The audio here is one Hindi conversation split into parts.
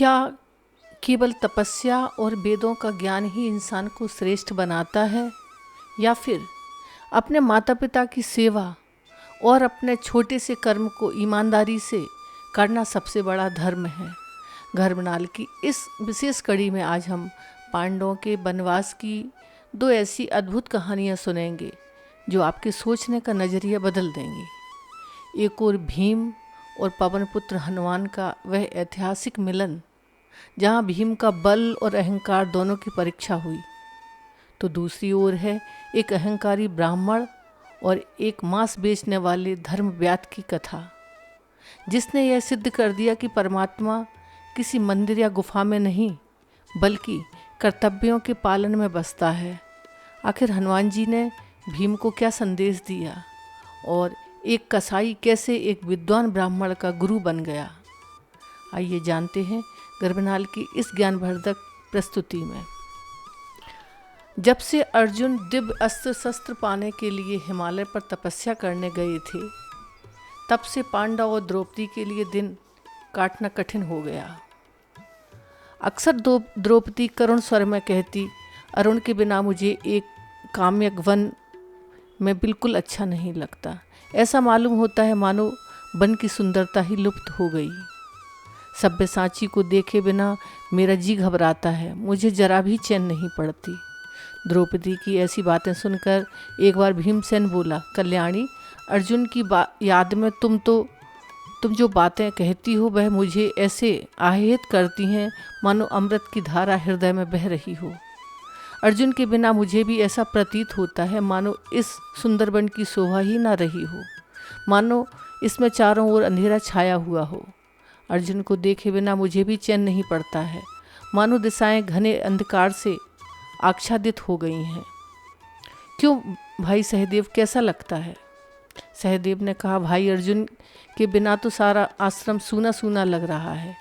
क्या केवल तपस्या और वेदों का ज्ञान ही इंसान को श्रेष्ठ बनाता है, या फिर अपने माता पिता की सेवा और अपने छोटे से कर्म को ईमानदारी से करना सबसे बड़ा धर्म है। धर्मनाल की इस विशेष कड़ी में आज हम पांडवों के वनवास की दो ऐसी अद्भुत कहानियाँ सुनेंगे जो आपके सोचने का नज़रिया बदल देंगी। एक और भीम और पवन पुत्र हनुमान का वह ऐतिहासिक मिलन जहाँ भीम का बल और अहंकार दोनों की परीक्षा हुई, तो दूसरी ओर है एक अहंकारी ब्राह्मण और एक मांस बेचने वाले धर्मव्याध की कथा, जिसने यह सिद्ध कर दिया कि परमात्मा किसी मंदिर या गुफा में नहीं बल्कि कर्तव्यों के पालन में बसता है। आखिर हनुमान जी ने भीम को क्या संदेश दिया और एक कसाई कैसे एक विद्वान ब्राह्मण का गुरु बन गया, आइए जानते हैं गर्भनाल की इस ज्ञानवर्धक प्रस्तुति में। जब से अर्जुन दिव्य अस्त्र शस्त्र पाने के लिए हिमालय पर तपस्या करने गए थे, तब से पांडव और द्रौपदी के लिए दिन काटना कठिन हो गया। अक्सर द्रौपदी करुण स्वर में कहती, अरुण के बिना मुझे एक काम्यक वन में बिल्कुल अच्छा नहीं लगता। ऐसा मालूम होता है मानो वन की सुंदरता ही लुप्त हो गई। सब्यसाची को देखे बिना मेरा जी घबराता है, मुझे जरा भी चैन नहीं पड़ती। द्रौपदी की ऐसी बातें सुनकर एक बार भीमसेन बोला, कल्याणी, अर्जुन की याद में तुम जो बातें कहती हो वह मुझे ऐसे आह्लादित करती हैं मानो अमृत की धारा हृदय में बह रही हो। अर्जुन के बिना मुझे भी ऐसा प्रतीत होता है मानो इस सुंदर वन की शोभा ही ना रही हो, मानो इसमें चारों ओर अंधेरा छाया हुआ हो। अर्जुन को देखे बिना मुझे भी चैन नहीं पड़ता है, मानो दिशाएं घने अंधकार से आच्छादित हो गई हैं। क्यों भाई सहदेव, कैसा लगता है? सहदेव ने कहा, भाई अर्जुन के बिना तो सारा आश्रम सूना सूना लग रहा है।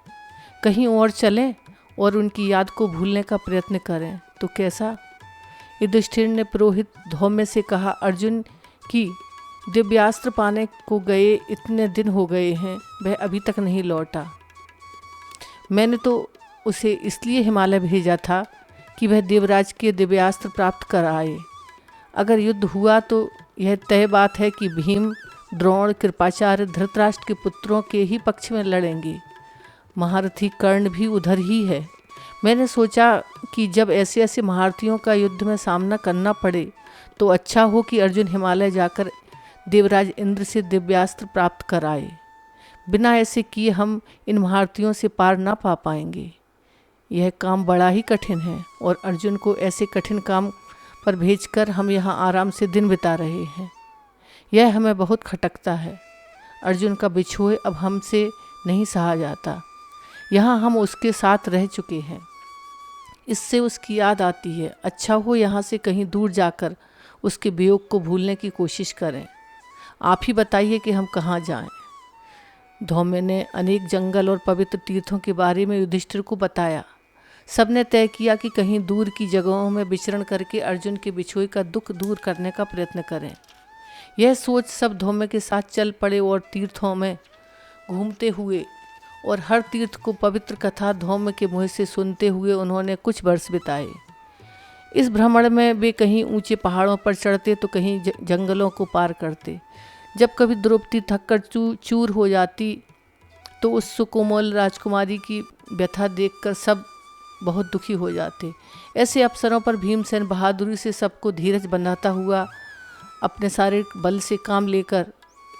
कहीं और चलें और उनकी याद को भूलने का प्रयत्न करें तो कैसा? युधिष्ठिर ने पुरोहित धौम्य से कहा, अर्जुन की दिव्यास्त्र पाने को गए इतने दिन हो गए हैं, वह अभी तक नहीं लौटा। मैंने तो उसे इसलिए हिमालय भेजा था कि वह देवराज के दिव्यास्त्र प्राप्त कर आए। अगर युद्ध हुआ तो यह तय बात है कि भीम, द्रोण, कृपाचार्य, धृतराष्ट्र के पुत्रों के ही पक्ष में लड़ेंगे। महारथी कर्ण भी उधर ही है। मैंने सोचा कि जब ऐसे ऐसे महारथियों का युद्ध में सामना करना पड़े तो अच्छा हो कि अर्जुन हिमालय जाकर देवराज इंद्र से दिव्यास्त्र प्राप्त कराए। बिना ऐसे किए हम इन महारथियों से पार ना पा पाएंगे। यह काम बड़ा ही कठिन है और अर्जुन को ऐसे कठिन काम पर भेजकर हम यहाँ आराम से दिन बिता रहे हैं। यह हमें बहुत खटकता है। अर्जुन का बिछोह अब हमसे नहीं सहा जाता। यहाँ हम उसके साथ रह चुके हैं, इससे उसकी याद आती है। अच्छा हो यहाँ से कहीं दूर जाकर उसके वियोग को भूलने की कोशिश करें। आप ही बताइए कि हम कहाँ जाएं। धौम्य ने अनेक जंगल और पवित्र तीर्थों के बारे में युधिष्ठिर को बताया। सबने तय किया कि कहीं दूर की जगहों में विचरण करके अर्जुन के बिछोह का दुख दूर करने का प्रयत्न करें। यह सोच सब धौम्य के साथ चल पड़े और तीर्थों में घूमते हुए और हर तीर्थ को पवित्र कथा धौम्य के मुँह से सुनते हुए उन्होंने कुछ वर्ष बिताए। इस भ्रमण में वे कहीं ऊंचे पहाड़ों पर चढ़ते तो कहीं जंगलों को पार करते। जब कभी द्रौपदी थककर चूर हो जाती तो उस सुकोमल राजकुमारी की व्यथा देखकर सब बहुत दुखी हो जाते। ऐसे अवसरों पर भीमसेन बहादुरी से सबको धीरज बनाता हुआ अपने सारे बल से काम लेकर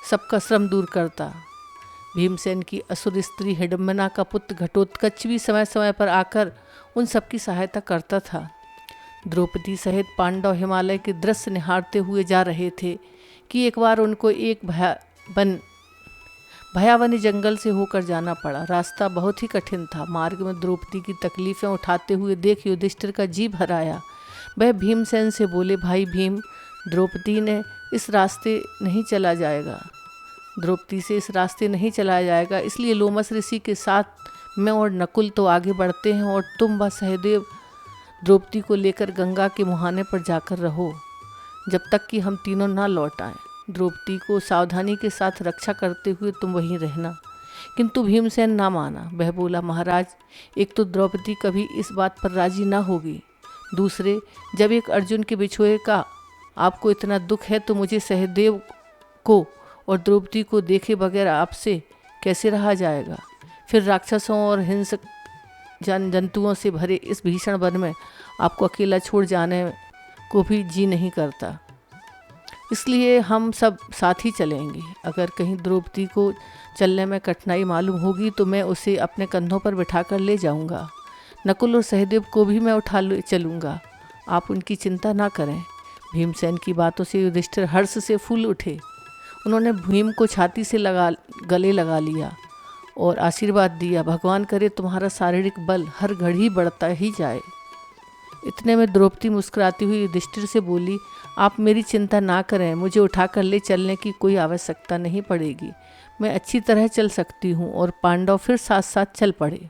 सबका श्रम दूर करता। भीमसेन की असुर स्त्री हिडम्बना का पुत्र घटोत्कच भी समय समय पर आकर उन सबकी सहायता करता था। द्रौपदी सहित पांडव हिमालय के दृश्य निहारते हुए जा रहे थे कि एक बार उनको एक भयावनी जंगल से होकर जाना पड़ा। रास्ता बहुत ही कठिन था। मार्ग में द्रौपदी की तकलीफ़ें उठाते हुए देख युधिष्ठिर का जी भर आया। वह भीमसेन से बोले, भाई भीम, द्रौपदी से इस रास्ते नहीं चलाया जाएगा, इसलिए लोमस ऋषि के साथ मैं और नकुल तो आगे बढ़ते हैं और तुम व सहदेव द्रौपदी को लेकर गंगा के मुहाने पर जाकर रहो जब तक कि हम तीनों ना लौट आएं। द्रौपदी को सावधानी के साथ रक्षा करते हुए तुम वहीं रहना। किंतु भीमसेन ना माना। वह बोला, महाराज, एक तो द्रौपदी कभी इस बात पर राजी ना होगी, दूसरे जब एक अर्जुन के बिछोए का आपको इतना दुख है तो मुझे सहदेव को और द्रौपदी को देखे बगैर आपसे कैसे रहा जाएगा। फिर राक्षसों और हिंसक जंतुओं से भरे इस भीषण वन में आपको अकेला छोड़ जाने को भी जी नहीं करता, इसलिए हम सब साथ ही चलेंगे। अगर कहीं द्रौपदी को चलने में कठिनाई मालूम होगी तो मैं उसे अपने कंधों पर बिठाकर ले जाऊंगा। नकुल और सहदेव को भी मैं उठा चलूँगा, आप उनकी चिंता ना करें। भीमसेन की बातों से युधिष्ठिर हर्ष से फूल उठे। उन्होंने भीम को छाती से गले लगा लिया और आशीर्वाद दिया, भगवान करे तुम्हारा शारीरिक बल हर घड़ी बढ़ता ही जाए। इतने में द्रौपदी मुस्कुराती हुई युधिष्ठिर से बोली, आप मेरी चिंता ना करें, मुझे उठाकर ले चलने की कोई आवश्यकता नहीं पड़ेगी, मैं अच्छी तरह चल सकती हूँ। और पांडव फिर साथ साथ चल पड़े।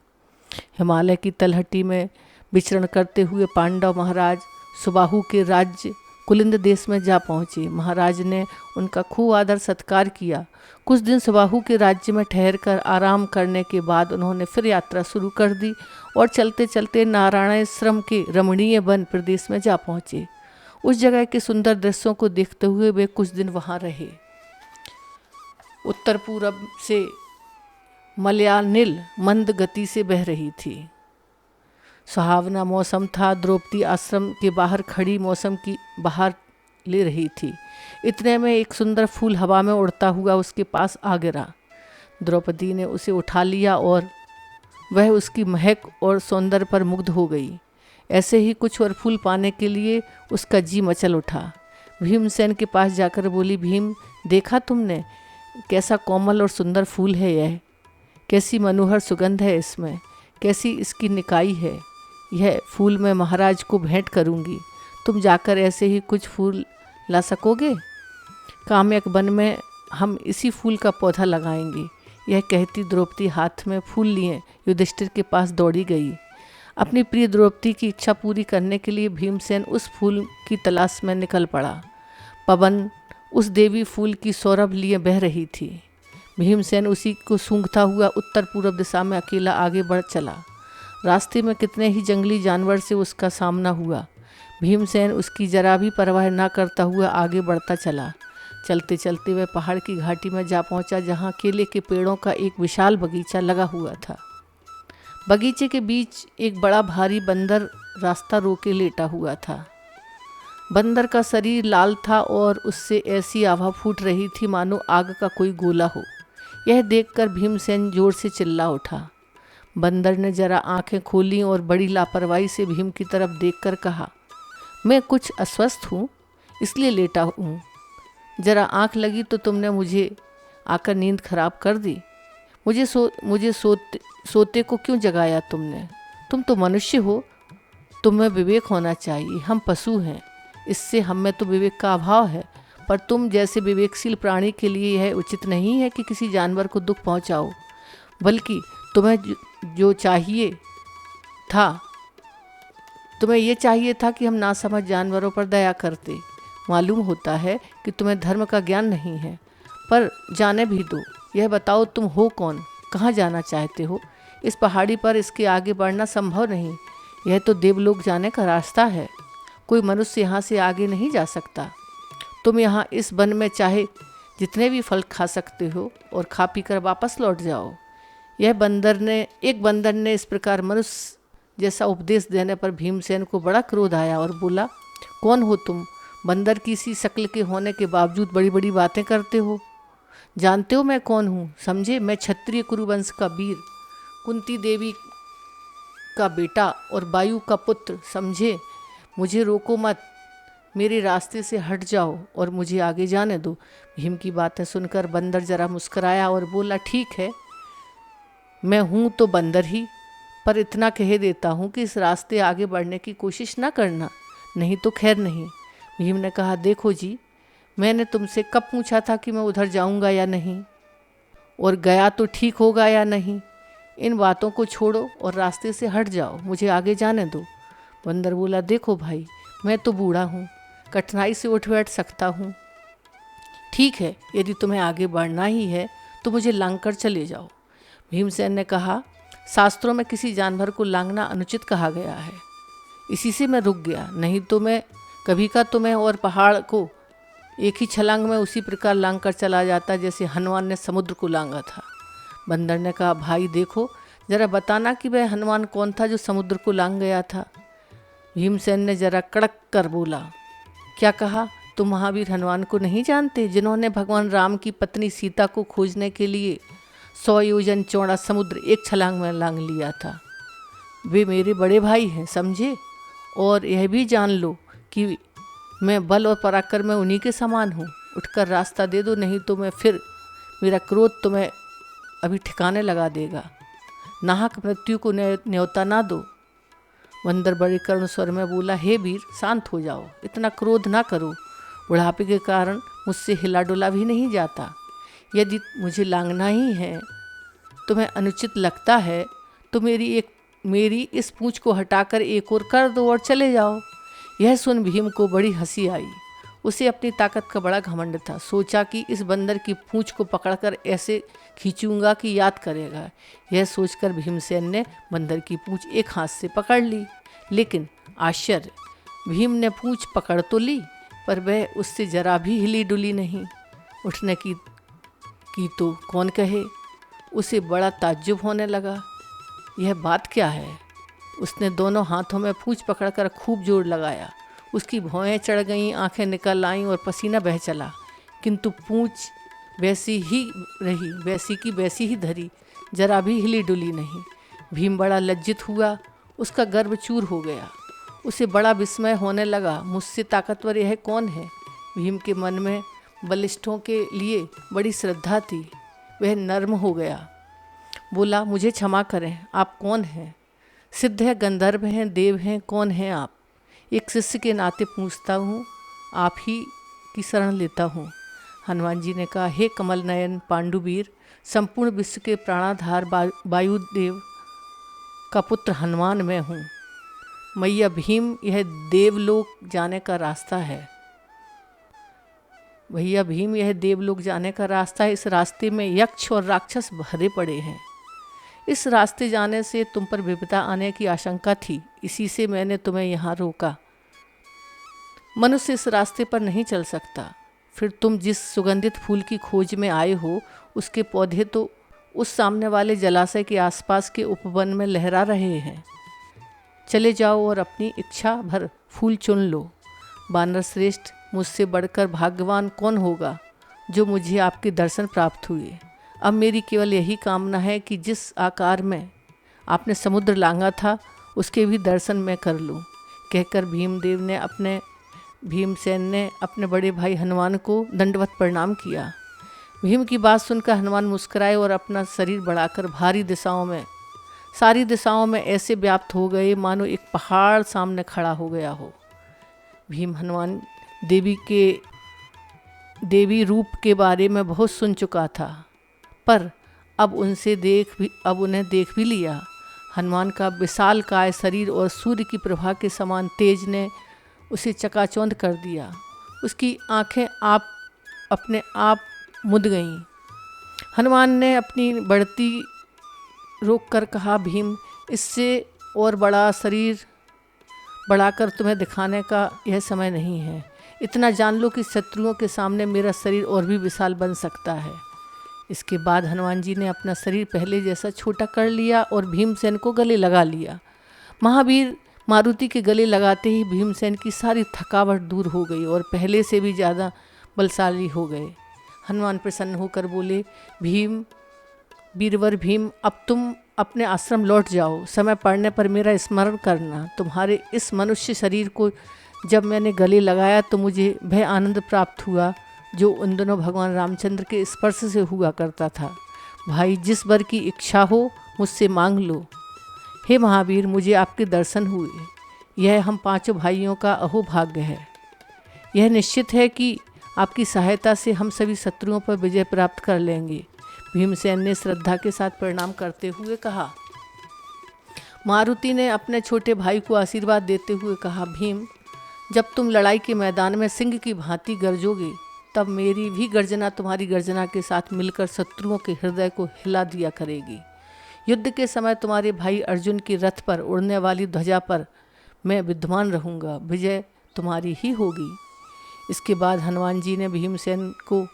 हिमालय की तलहटी में विचरण करते हुए पांडव महाराज सुबाहु के राज्य कुलिंद देश में जा पहुँचे। महाराज ने उनका खूब आदर सत्कार किया। कुछ दिन सुबाहु के राज्य में ठहरकर आराम करने के बाद उन्होंने फिर यात्रा शुरू कर दी और चलते चलते नारायणाश्रम के रमणीय वन प्रदेश में जा पहुँचे। उस जगह के सुंदर दृश्यों को देखते हुए वे कुछ दिन वहाँ रहे। उत्तर पूरब से मलयानिल मंद गति से बह रही थी। सुहावना मौसम था। द्रौपदी आश्रम के बाहर खड़ी मौसम की बाहर ले रही थी। इतने में एक सुंदर फूल हवा में उड़ता हुआ उसके पास आ गिरा। द्रौपदी ने उसे उठा लिया और वह उसकी महक और सौंदर्य पर मुग्ध हो गई। ऐसे ही कुछ और फूल पाने के लिए उसका जी मचल उठा। भीमसेन के पास जाकर बोली, भीम, देखा तुमने कैसा कोमल और सुंदर फूल है यह, कैसी मनोहर सुगंध है इसमें, कैसी इसकी निकाई है। यह फूल मैं महाराज को भेंट करूंगी, तुम जाकर ऐसे ही कुछ फूल ला सकोगे? काम्यक वन में हम इसी फूल का पौधा लगाएंगे। यह कहती द्रौपदी हाथ में फूल लिए युधिष्ठिर के पास दौड़ी गई। अपनी प्रिय द्रौपदी की इच्छा पूरी करने के लिए भीमसेन उस फूल की तलाश में निकल पड़ा। पवन उस देवी फूल की सौरभ लिए बह रही थी। भीमसेन उसी को सूंघता हुआ उत्तर पूर्व दिशा में अकेला आगे बढ़ चला। रास्ते में कितने ही जंगली जानवर से उसका सामना हुआ। भीमसेन उसकी जरा भी परवाह न करता हुआ आगे बढ़ता चला। चलते चलते वह पहाड़ की घाटी में जा पहुंचा, जहां केले के पेड़ों का एक विशाल बगीचा लगा हुआ था। बगीचे के बीच एक बड़ा भारी बंदर रास्ता रोके लेटा हुआ था। बंदर का शरीर लाल था और उससे ऐसी आभा फूट रही थी मानो आग का कोई गोला हो। यह देखकर भीमसेन जोर से चिल्ला उठा। बंदर ने जरा आंखें खोलीं और बड़ी लापरवाही से भीम की तरफ देखकर कहा, मैं कुछ अस्वस्थ हूँ इसलिए लेटा हूँ। जरा आंख लगी तो तुमने मुझे आकर नींद खराब कर दी। मुझे सोते को क्यों जगाया तुमने? तुम तो मनुष्य हो, तुम्हें विवेक होना चाहिए। हम पशु हैं, इससे हम में तो विवेक का अभाव है, पर तुम जैसे विवेकशील प्राणी के लिए यह उचित नहीं है कि किसी जानवर को दुख पहुंचाओ, बल्कि तुम्हें ये चाहिए था कि हम नासमझ जानवरों पर दया करते। मालूम होता है कि तुम्हें धर्म का ज्ञान नहीं है, पर जाने भी दो। यह बताओ तुम हो कौन, कहाँ जाना चाहते हो? इस पहाड़ी पर इसके आगे बढ़ना संभव नहीं, यह तो देवलोक जाने का रास्ता है। कोई मनुष्य यहाँ से आगे नहीं जा सकता। तुम यहाँ इस वन में चाहे जितने भी फल खा सकते हो और खा पी कर वापस लौट जाओ। एक बंदर ने इस प्रकार मनुष्य जैसा उपदेश देने पर भीमसेन को बड़ा क्रोध आया और बोला, कौन हो तुम? बंदर की सी शक्ल के होने के बावजूद बड़ी बड़ी बातें करते हो। जानते हो मैं कौन हूँ? समझे, मैं क्षत्रिय कुरुवंश का वीर, कुंती देवी का बेटा और वायु का पुत्र। समझे, मुझे रोको मत, मेरे रास्ते से हट जाओ और मुझे आगे जाने दो। भीम की बातें सुनकर बंदर जरा मुस्कुराया और बोला, ठीक है, मैं हूँ तो बंदर ही, पर इतना कह देता हूँ कि इस रास्ते आगे बढ़ने की कोशिश ना करना, नहीं तो खैर नहीं। भीम ने कहा, देखो जी, मैंने तुमसे कब पूछा था कि मैं उधर जाऊँगा या नहीं, और गया तो ठीक होगा या नहीं? इन बातों को छोड़ो और रास्ते से हट जाओ, मुझे आगे जाने दो। बंदर बोला, देखो भाई, मैं तो बूढ़ा हूँ, कठिनाई से उठ बैठ सकता हूँ। ठीक है, यदि तुम्हें आगे बढ़ना ही है तो मुझे लांग कर चले जाओ। भीमसेन ने कहा, शास्त्रों में किसी जानवर को लांघना अनुचित कहा गया है, इसी से मैं रुक गया, नहीं तो मैं कभी का तुम्हें और पहाड़ को एक ही छलांग में उसी प्रकार लांघ कर चला जाता जैसे हनुमान ने समुद्र को लांघा था। बंदर ने कहा, भाई देखो जरा बताना कि वह हनुमान कौन था जो समुद्र को लांघ गया था। भीमसेन ने जरा कड़क कर बोला, क्या कहा, तुम महावीर हनुमान को नहीं जानते, जिन्होंने भगवान राम की पत्नी सीता को खोजने के लिए 100 योजन चौड़ा समुद्र एक छलांग में लांघ लिया था। वे मेरे बड़े भाई हैं, समझे, और यह भी जान लो कि मैं बल और पराक्रम में उन्हीं के समान हूँ। उठकर रास्ता दे दो, नहीं तो मैं फिर मेरा क्रोध तुम्हें अभी ठिकाने लगा देगा। नाहक मृत्यु को न्योता ना दो। बंदर बड़े करुण स्वर में बोला, हे वीर शांत हो जाओ, इतना क्रोध ना करो, बुढ़ापे के कारण मुझसे हिला डुला भी नहीं जाता। यदि मुझे लांघना ही है, तुम्हें अनुचित लगता है, तो मेरी इस पूंछ को हटाकर एक और कर दो और चले जाओ। यह सुन भीम को बड़ी हंसी आई। उसे अपनी ताकत का बड़ा घमंड था। सोचा कि इस बंदर की पूंछ को पकड़कर ऐसे खींचूंगा कि याद करेगा। यह सोचकर भीमसेन ने बंदर की पूंछ एक हाथ से पकड़ ली, लेकिन आश्चर्य, भीम ने पूंछ पकड़ तो ली, पर वह उससे जरा भी हिली डुली नहीं। उठने की तो कौन कहे, उसे बड़ा ताज्जुब होने लगा। यह बात क्या है? उसने दोनों हाथों में पूंछ पकड़कर खूब जोर लगाया। उसकी भौहें चढ़ गईं, आंखें निकल आईं और पसीना बह चला, किंतु पूंछ वैसी ही रही, वैसी की वैसी ही धरी, जरा भी हिली डुली नहीं। भीम बड़ा लज्जित हुआ, उसका गर्व चूर हो गया। उसे बड़ा विस्मय होने लगा, मुझसे ताकतवर यह कौन है? भीम के मन में बलिष्ठों के लिए बड़ी श्रद्धा थी। वह नर्म हो गया, बोला, मुझे क्षमा करें, आप कौन हैं? सिद्ध है, गंधर्व हैं, देव हैं, कौन हैं आप? एक शिष्य के नाते पूछता हूँ, आप ही की शरण लेता हूँ। हनुमान जी ने कहा, हे कमल नयन पांडुवीर, संपूर्ण विश्व के प्राणाधार वायुदेव का पुत्र हनुमान मैं हूँ। मैया भीम, यह देवलोक जाने का रास्ता है। भैया भीम, यह देवलोक जाने का रास्ता है। इस रास्ते में यक्ष और राक्षस भरे पड़े हैं। इस रास्ते जाने से तुम पर विपदा आने की आशंका थी, इसी से मैंने तुम्हें यहाँ रोका। मनुष्य इस रास्ते पर नहीं चल सकता। फिर तुम जिस सुगंधित फूल की खोज में आए हो, उसके पौधे तो उस सामने वाले जलाशय के आसपास के उपवन में लहरा रहे हैं। चले जाओ और अपनी इच्छा भर फूल चुन लो। वानर श्रेष्ठ, मुझसे बढ़कर भाग्यवान कौन होगा जो मुझे आपके दर्शन प्राप्त हुए। अब मेरी केवल यही कामना है कि जिस आकार में आपने समुद्र लांघा था, उसके भी दर्शन मैं कर लूँ। कहकर भीमसेन ने अपने बड़े भाई हनुमान को दंडवत प्रणाम किया। भीम की बात सुनकर हनुमान मुस्कुराए और अपना शरीर बढ़ाकर सारी दिशाओं में ऐसे व्याप्त हो गए मानो एक पहाड़ सामने खड़ा हो गया हो। भीम हनुमान देवी रूप के बारे में बहुत सुन चुका था, पर अब उन्हें देख भी लिया। हनुमान का विशालकाय शरीर और सूर्य की प्रभा के समान तेज ने उसे चकाचौंध कर दिया। उसकी आंखें अपने आप मुद गईं। हनुमान ने अपनी बढ़ती रोक कर कहा, भीम, इससे और बड़ा शरीर बढ़ाकर तुम्हें दिखाने का यह समय नहीं है। इतना जान लो कि शत्रुओं के सामने मेरा शरीर और भी विशाल बन सकता है। इसके बाद हनुमान जी ने अपना शरीर पहले जैसा छोटा कर लिया और भीमसेन को गले लगा लिया। महावीर मारुति के गले लगाते ही भीमसेन की सारी थकावट दूर हो गई और पहले से भी ज़्यादा बलशाली हो गए। हनुमान प्रसन्न होकर बोले, वीरवर भीम, अब तुम अपने आश्रम लौट जाओ। समय पड़ने पर मेरा स्मरण करना। तुम्हारे इस मनुष्य शरीर को जब मैंने गले लगाया तो मुझे वह आनंद प्राप्त हुआ जो उन दिनों भगवान रामचंद्र के स्पर्श से हुआ करता था। भाई, जिस वर की इच्छा हो मुझसे मांग लो। हे महावीर, मुझे आपके दर्शन हुए, यह हम पांचों भाइयों का अहोभाग्य है। यह निश्चित है कि आपकी सहायता से हम सभी शत्रुओं पर विजय प्राप्त कर लेंगे। भीमसेन ने श्रद्धा के साथ प्रणाम करते हुए कहा। मारुति ने अपने छोटे भाई को आशीर्वाद देते हुए कहा, भीम, जब तुम लड़ाई के मैदान में सिंह की भांति गरजोगे, तब मेरी भी गर्जना तुम्हारी गर्जना के साथ मिलकर शत्रुओं के हृदय को हिला दिया करेगी। युद्ध के समय तुम्हारे भाई अर्जुन की रथ पर उड़ने वाली ध्वजा पर मैं विद्यमान रहूँगा, विजय तुम्हारी ही होगी। इसके बाद हनुमान जी ने भीमसेन को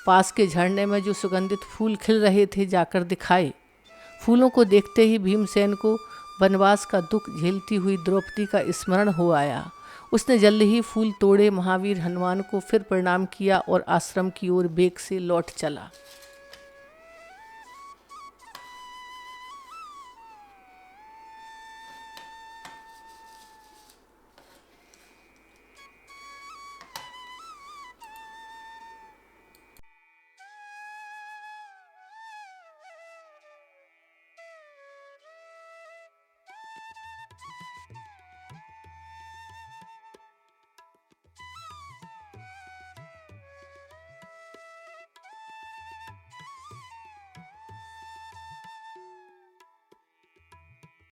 पास के झरने में जो सुगंधित फूल खिल रहे थे जाकर दिखाए। फूलों को देखते ही भीमसेन को वनवास का दुख झेलती हुई द्रौपदी का स्मरण हो आया। उसने जल्द ही फूल तोड़े, महावीर हनुमान को फिर प्रणाम किया और आश्रम की ओर वेग से लौट चला।